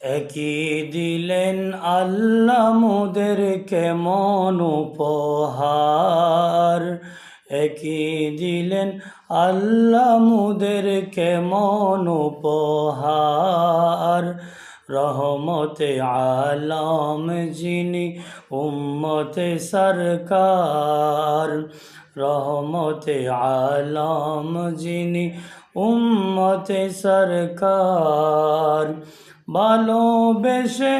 একই দিলেন আল্লাহ মোদেরকে মন উপহার, একই দিলেন আল্লাহ মোদেরকে মন উপহার। রহমতে আলম যিনি উম্মতে সরকার, রহমতে আলম যিনি উম্মতে সরকার। ভালোবেসে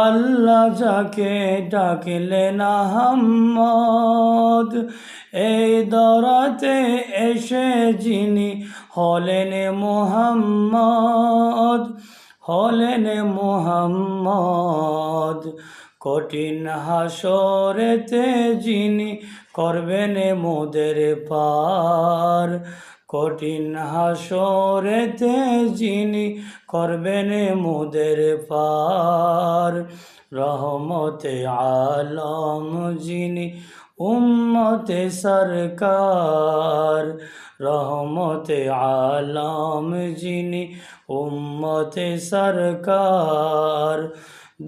আল্লাহ যাকে ডাকলেন আহম্মদ, এই দরাতে এসে যিনি হলেন মুহাম্মদ, হলেন মুহাম্মদ। কঠিন হাসরেতে যিনি করবেন মোদের পার, কঠিন হাসরেতে যিনি করবেন মোদের পার। রহমতে আলম যিনি উম্মতে সরকার, রহমতে আলম যিনি উম্মতে সরকার।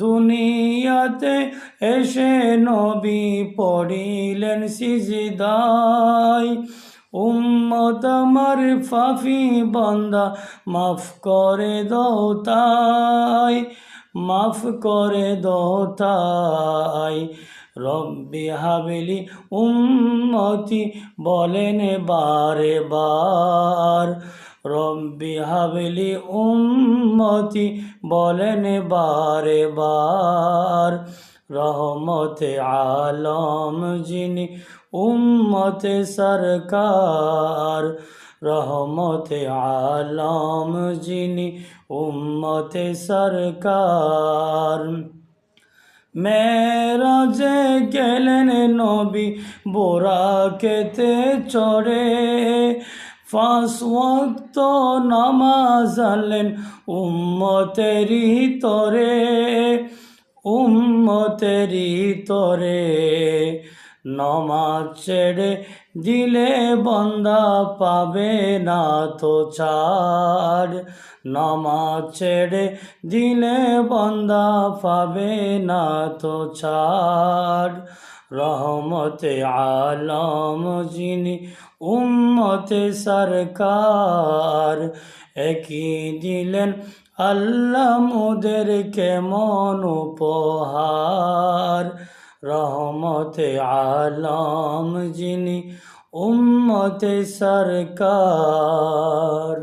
দুনিয়াতে এসে নবী পড়িলেন সিজদায়, উম্মত আমার ফাফি বান্দা মাফ করে দাও তাই, মাফ করে দাও তাই। রব্বি হাবলি উম্মতি বলেন বারে বার, রব্বি হাবলি উম্মতি বলেন বারে বার। রহমতে আলম যিনি উম্মতে সরকার, রহমতে আলম যিনি উম্মতে সরকার। মেরাজে গেলেন নবী বোরাকেতে চড়ে, 5 ওয়াক্ত নামাজ আনলেন উম্মতেরই তরে, উম্মতেরই তরে। নমাজ ছেড়ে দিলে বান্দা পাবে না তো ছাড়, নমাজ ছেড়ে দিলে বান্দা পাবে না তো ছাড়। রহমতে আলম যিনি উম্মতে সরকার, একই দিলেন আল্লাহ মোদেরকে মন উপহার। রহমতে আলম যিনি উম্মতে সরকার।